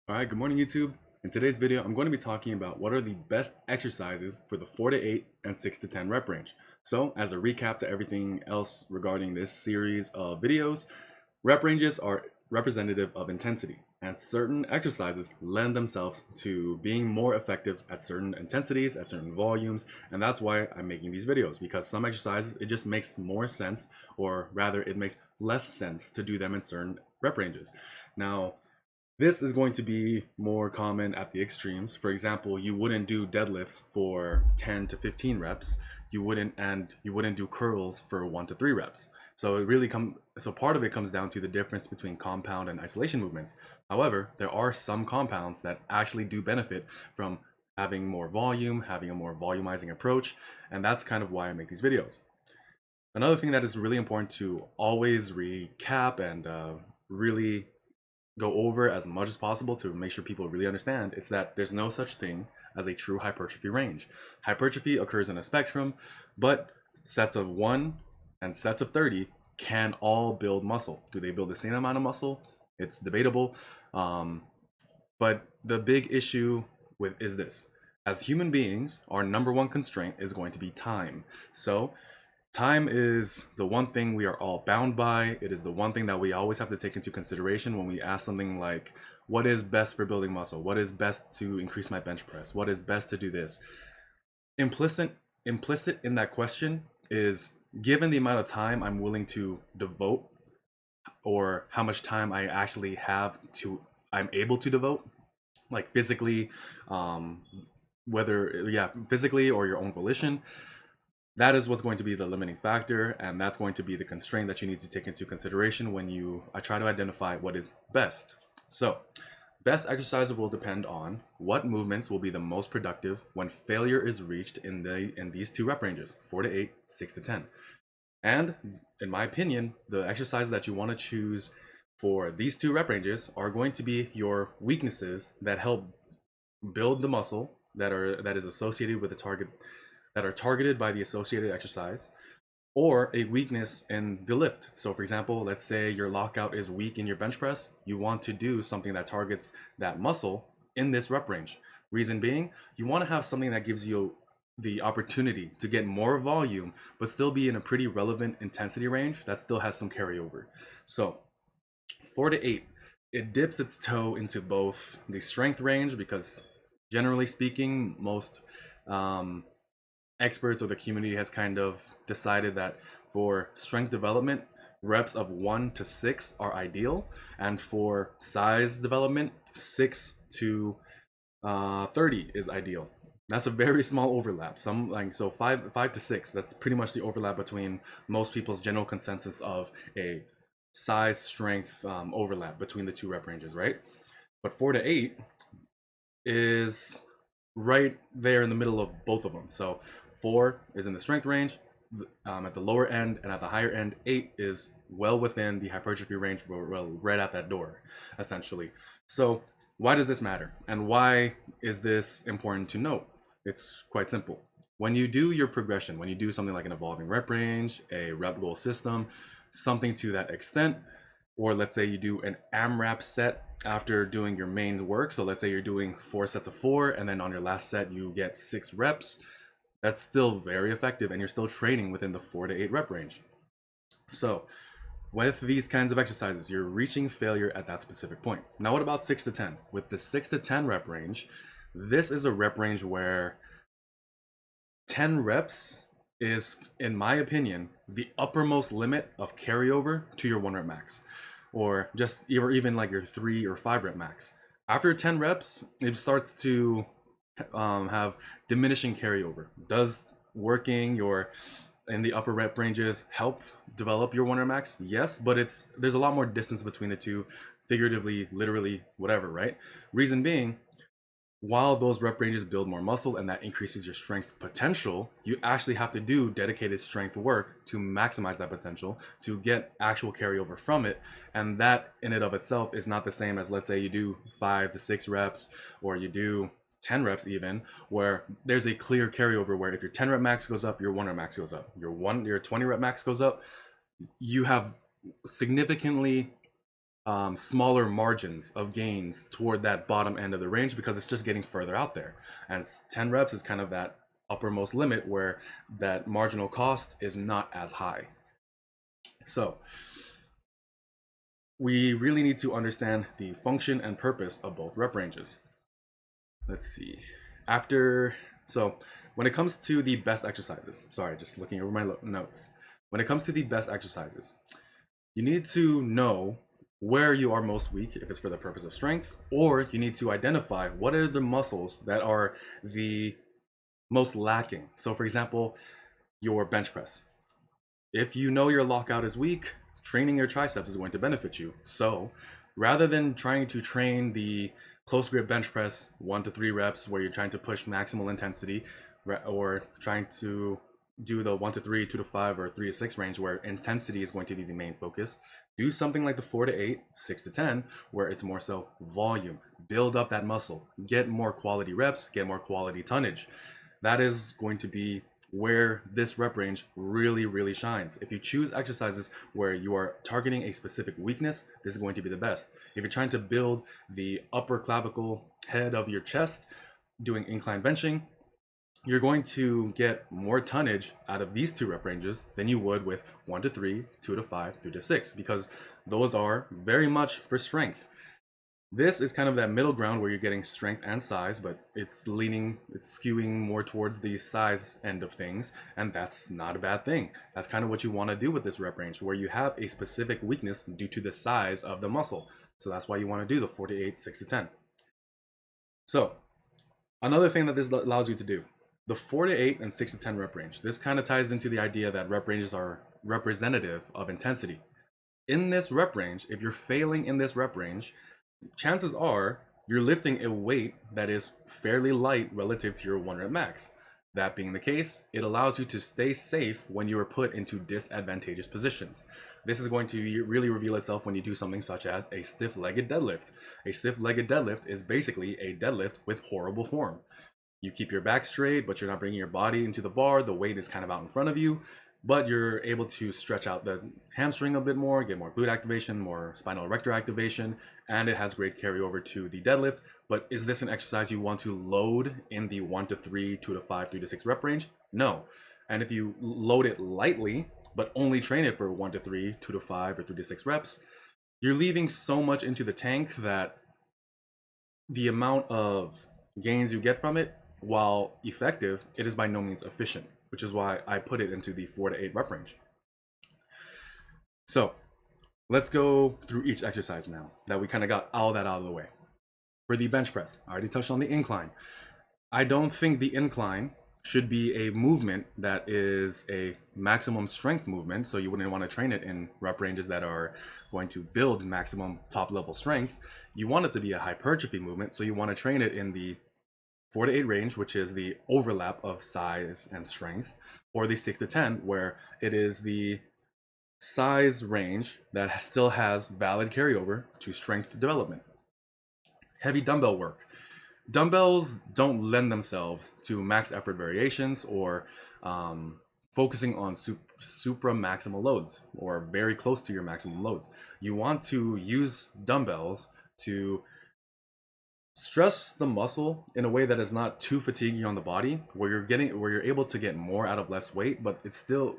Alright, good morning YouTube. In today's video, I'm going to be talking about what are the best exercises for the 4 to 8 and 6 to 10 rep range. So, as a recap to everything else regarding this series of videos, rep ranges are representative of intensity, and certain exercises lend themselves to being more effective at certain intensities, at certain volumes, and that's why I'm making these videos, because some exercises, it just makes more sense, or rather, it makes less sense to do them in certain rep ranges. Now, this is going to be more common at the extremes. For example, you wouldn't do deadlifts for 10 to 15 reps. You wouldn't do curls for 1 to 3 reps. So part of it comes down to the difference between compound and isolation movements. However, there are some compounds that actually do benefit from having more volume, having a more volumizing approach, and that's kind of why I make these videos. Another thing that is really important to always recap and really go over as much as possible to make sure people really understand, it's that there's no such thing as a true hypertrophy range. Hypertrophy occurs in a spectrum, but sets of 1 and sets of 30 can all build muscle. Do they build the same amount of muscle? It's debatable. But the big issue is this. As human beings, our number one constraint is going to be time. So time is the one thing we are all bound by. It is the one thing that we always have to take into consideration when we ask something like, what is best for building muscle? What is best to increase my bench press? What is best to do this? Implicit in that question is, given the amount of time I'm willing to devote, or how much time I'm able to devote, like physically, physically or your own volition, that is what's going to be the limiting factor, and that's going to be the constraint that you need to take into consideration when I try to identify what is best. So, best exercise will depend on what movements will be the most productive when failure is reached in these two rep ranges, 4 to 8, 6 to 10. And in my opinion, the exercises that you want to choose for these two rep ranges are going to be your weaknesses that help build the muscle that is associated with the target, that are targeted by the associated exercise, or a weakness in the lift. So for example, let's say your lockout is weak in your bench press. You want to do something that targets that muscle in this rep range. Reason being, you want to have something that gives you the opportunity to get more volume, but still be in a pretty relevant intensity range that still has some carryover. So 4 to 8, it dips its toe into both the strength range, because generally speaking, most experts or the community has kind of decided that for strength development, reps of 1 to 6 are ideal, and for size development, 6 to 30 is ideal. That's a very small overlap. So 5 to 6. That's pretty much the overlap between most people's general consensus of a size strength overlap between the two rep ranges, right? But 4 to 8 is right there in the middle of both of them. So 4 is in the strength range at the lower end, and at the higher end, 8 is well within the hypertrophy range, right at that door, essentially. So why does this matter, and why is this important to note? It's quite simple. When you do your progression, when you do something like an evolving rep range, a rep goal system, something to that extent, or let's say you do an AMRAP set after doing your main work. So let's say you're doing 4 sets of 4, and then on your last set you get 6 reps. That's still very effective, and you're still training within the 4 to 8 rep range. So with these kinds of exercises, you're reaching failure at that specific point. Now what about 6 to 10? With the 6 to 10 rep range, this is a rep range where 10 reps is, in my opinion, the uppermost limit of carryover to your 1 rep max, or even like your 3 or 5 rep max. After 10 reps, it starts to have diminishing carryover. Does working in the upper rep ranges help develop your 1 rep max? Yes, but there's a lot more distance between the two, figuratively, literally, whatever, right? Reason being, while those rep ranges build more muscle and that increases your strength potential, you actually have to do dedicated strength work to maximize that potential, to get actual carryover from it. And that in and of itself is not the same as, let's say you do 5 to 6 reps, or you do 10 reps even, where there's a clear carryover, where if your 10 rep max goes up, your 1 rep max goes up, your 20 rep max goes up. You have significantly smaller margins of gains toward that bottom end of the range because it's just getting further out there. And 10 reps is kind of that uppermost limit where that marginal cost is not as high. So we really need to understand the function and purpose of both rep ranges. Let's see. So when it comes to the best exercises, sorry, just looking over my notes. When it comes to the best exercises, you need to know where you are most weak if it's for the purpose of strength, or you need to identify what are the muscles that are the most lacking. So for example, your bench press. If you know your lockout is weak, training your triceps is going to benefit you. So rather than trying to train the close grip bench press 1 to 3 reps where you're trying to push maximal intensity, or trying to do the 1 to 3, 2 to 5, or 3 to 6 range where intensity is going to be the main focus, do something like the 4 to 8, 6 to 10, where it's more so volume. Build up that muscle, get more quality reps, get more quality tonnage. That is going to be where this rep range really, really shines. If you choose exercises where you are targeting a specific weakness, this is going to be the best. If you're trying to build the upper clavicle head of your chest, doing incline benching, you're going to get more tonnage out of these 2 rep ranges than you would with 1 to 3, 2 to 5, 3 to 6, because those are very much for strength. This is kind of that middle ground where you're getting strength and size, but it's skewing more towards the size end of things, and that's not a bad thing. That's kind of what you want to do with this rep range, where you have a specific weakness due to the size of the muscle. So that's why you want to do the 4 to 8, 6 to 10. So another thing that this allows you to do, the 4 to 8 and 6 to 10 rep range. This kind of ties into the idea that rep ranges are representative of intensity. In this rep range, if you're failing in this rep range, chances are you're lifting a weight that is fairly light relative to your 1 rep max. That being the case, it allows you to stay safe when you are put into disadvantageous positions. This is going to really reveal itself when you do something such as a stiff-legged deadlift. A stiff-legged deadlift is basically a deadlift with horrible form. You keep your back straight, but you're not bringing your body into the bar. The weight is kind of out in front of you, but you're able to stretch out the hamstring a bit more, get more glute activation, more spinal erector activation, and it has great carryover to the deadlift. But is this an exercise you want to load in the 1 to 3, 2 to 5, 3 to 6 rep range? No. And if you load it lightly, but only train it for 1 to 3, 2 to 5, or 3 to 6 reps, you're leaving so much into the tank that the amount of gains you get from it, while effective, it is by no means efficient, which is why I put it into the 4 to 8 rep range. So let's go through each exercise now that we kind of got all that out of the way. For the bench press, I already touched on the incline. I don't think the incline should be a movement that is a maximum strength movement, so you wouldn't want to train it in rep ranges that are going to build maximum top level strength. You want it to be a hypertrophy movement, so you want to train it in the 4 to 8 range, which is the overlap of size and strength, or the 6 to 10, where it is the size range that still has valid carryover to strength development. Heavy dumbbell work. Dumbbells don't lend themselves to max effort variations or focusing on supra-maximal loads or very close to your maximum loads. You want to use dumbbells to stress the muscle in a way that is not too fatiguing on the body, where you're able to get more out of less weight, but it still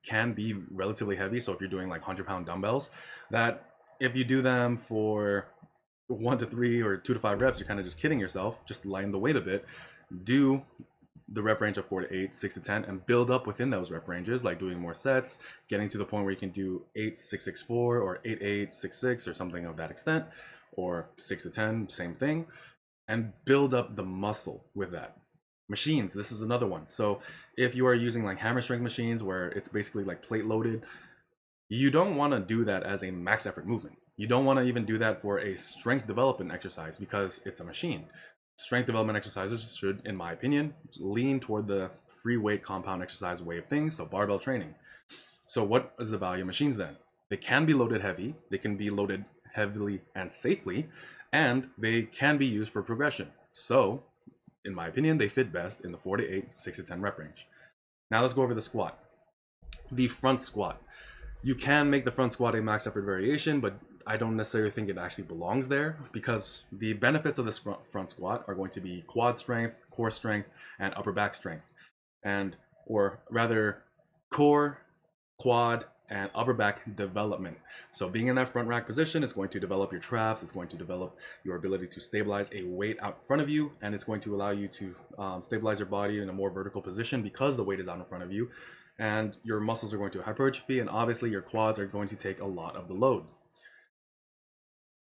can be relatively heavy. So if you're doing like 100-pound dumbbells, that if you do them for 1 to 3 or 2 to 5 reps, you're kind of just kidding yourself. Just lighten the weight a bit. Do the rep range of 4 to 8, 6 to 10, and build up within those rep ranges, like doing more sets, getting to the point where you can do 8, 6, 6, 4, or 8, 8, 6, 6, or something of that extent, or 6 to 10, same thing, and build up the muscle with that. Machines, this is another one. So if you are using like hammer strength machines where it's basically like plate loaded, you don't want to do that as a max effort movement. You don't want to even do that for a strength development exercise because it's a machine. Strength development exercises should, in my opinion, lean toward the free weight compound exercise way of things, so barbell training. So what is the value of machines then? They can be loaded heavy, they can be loaded heavily and safely, and they can be used for progression. So, in my opinion, they fit best in the 4 to 8, 6 to 10 rep range. Now let's go over the squat. The front squat. You can make the front squat a max effort variation, but I don't necessarily think it actually belongs there, because the benefits of this front squat are going to be quad strength, core strength, and upper back strength. And, or rather, core, quad, and upper back development. So being in that front rack position is going to develop your traps, it's going to develop your ability to stabilize a weight out in front of you, and it's going to allow you to stabilize your body in a more vertical position because the weight is out in front of you, and your muscles are going to hypertrophy, and obviously your quads are going to take a lot of the load.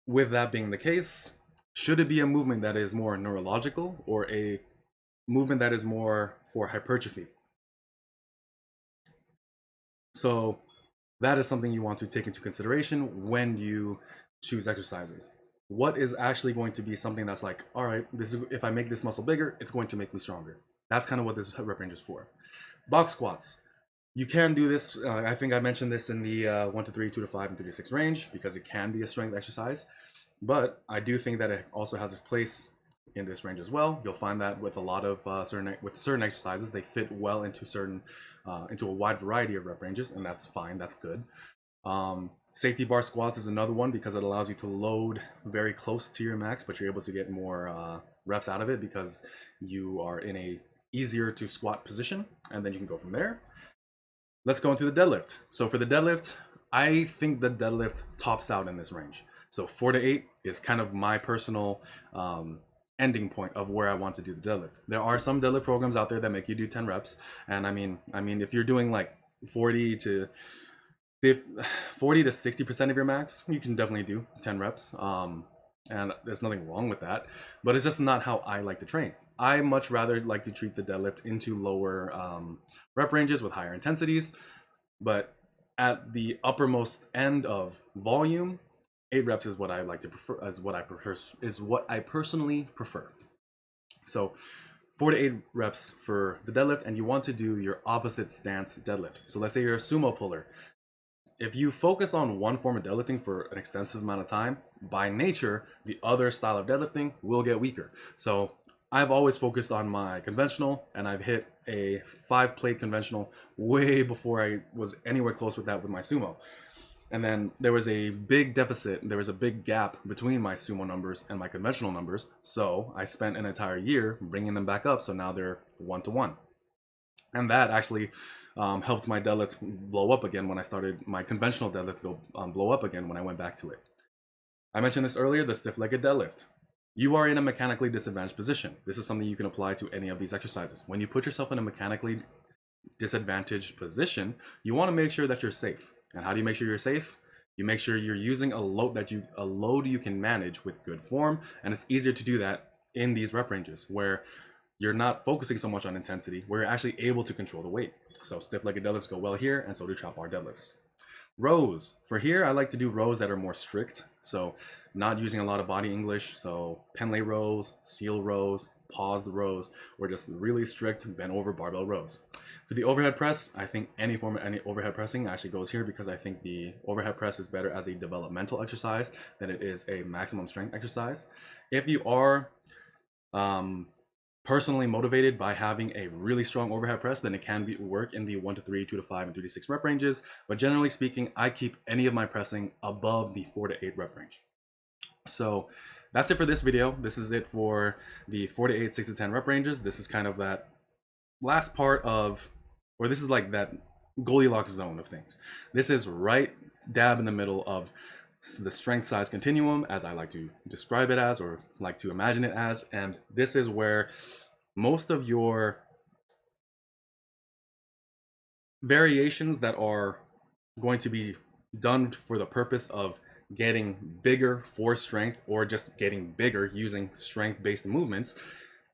With that being the case, should it be a movement that is more neurological or a movement that is more for hypertrophy? So that is something you want to take into consideration when you choose exercises. What is actually going to be something that's like, all right, this is, if I make this muscle bigger, it's going to make me stronger. That's kind of what this rep range is for. Box squats. You can do this. I think I mentioned this in the 1 to 3, 2 to 5, and 3 to 6 range, because it can be a strength exercise. But I do think that it also has its place in this range as well. You'll find that with a lot of certain exercises, they fit well into into a wide variety of rep ranges, and that's fine. That's good. Safety bar squats is another one, because it allows you to load very close to your max, but you're able to get more reps out of it because you are in a easier to squat position, and then you can go from there. Let's go into the deadlift. So for the deadlift, I think the deadlift tops out in this range. So 4 to 8 is kind of my personal ending point of where I want to do the deadlift. There are some deadlift programs out there that make you do 10 reps, and I mean, if you're doing like 40 to 60% of your max, you can definitely do 10 reps. And there's nothing wrong with that, but it's just not how I like to train. I much rather like to treat the deadlift into lower rep ranges with higher intensities, but at the uppermost end of volume, 8 reps is what I like to prefer, is what I personally prefer. So 4 to 8 reps for the deadlift, and you want to do your opposite stance deadlift. So let's say you're a sumo puller. If you focus on one form of deadlifting for an extensive amount of time, by nature, the other style of deadlifting will get weaker. So I've always focused on my conventional, and I've hit a 5-plate conventional way before I was anywhere close with that with my sumo. And then there was a big deficit, there was a big gap between my sumo numbers and my conventional numbers. So I spent an entire year bringing them back up, so now they're 1-to-1. And that actually helped my deadlift blow up again when I started my conventional deadlift to go blow up again when I went back to it. I mentioned this earlier, the stiff-legged deadlift. You are in a mechanically disadvantaged position. This is something you can apply to any of these exercises. When you put yourself in a mechanically disadvantaged position, you want to make sure that you're safe. And how do you make sure you're safe? You make sure you're using a load you can manage with good form, and it's easier to do that in these rep ranges where you're not focusing so much on intensity, where you're actually able to control the weight. So stiff-legged deadlifts go well here, and so do chop bar deadlifts. Rows. For here, I like to do rows that are more strict. So not using a lot of body English. So Penlay rows, seal rows, paused rows, or just really strict bent over barbell rows. For the overhead press, I think any overhead pressing actually goes here, because I think the overhead press is better as a developmental exercise than it is a maximum strength exercise. If you are personally motivated by having a really strong overhead press, then it can work in the 1 to 3, 2 to 5, and 3 to 6 rep ranges. But generally speaking, I keep any of my pressing above the 4 to 8 rep range. So that's it for this video. This is it for the 4 to 8, 6 to 10 rep ranges. This is kind of that last part of, or this is like that Goldilocks zone of things. This is right dab in the middle of the strength size continuum, as I like to describe it as, or like to imagine it as. And this is where most of your variations that are going to be done for the purpose of getting bigger for strength, or just getting bigger using strength-based movements,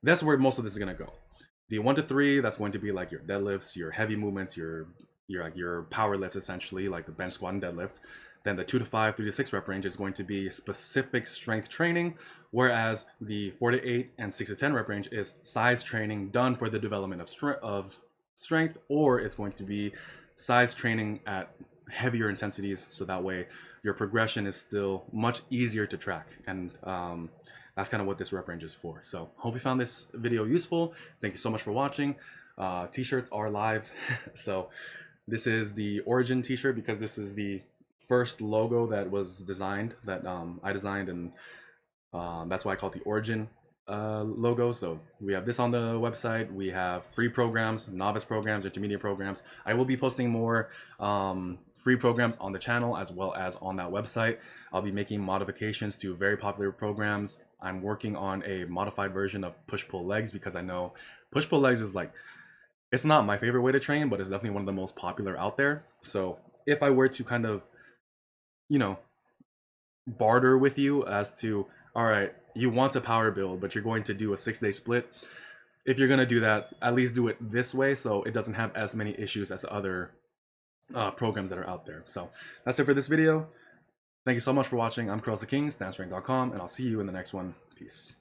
that's where most of this is going to go. The 1 to 3, that's going to be like your deadlifts, your heavy movements, your power lifts, essentially, like the bench, squat, and deadlift. Then the 2 to 5, 3 to 6 rep range is going to be specific strength training, whereas the 4 to 8 and 6 to 10 rep range is size training done for the development of strength, or it's going to be size training at heavier intensities, so that way your progression is still much easier to track. And that's kind of what this rep range is for. So hope you found this video useful. Thank you so much for watching. T-shirts are live. So this is the origin t-shirt, because this is the first logo that was designed, that I designed, and that's why I call it the origin logo. So we have this on the website. We have free programs, novice programs, intermediate programs. I will be posting more free programs on the channel as well as on that website. I'll be making modifications to very popular programs. I'm working on a modified version of push-pull legs because I know push-pull legs is like, it's not my favorite way to train, but it's definitely one of the most popular out there. So if I were to kind of, you know, barter with you as to, all right, you want a power build, but you're going to do a 6-day split. If you're going to do that, at least do it this way so it doesn't have as many issues as other programs that are out there. So that's it for this video. Thank you so much for watching. I'm Carlos the King, StanceRank.com, and I'll see you in the next one. Peace.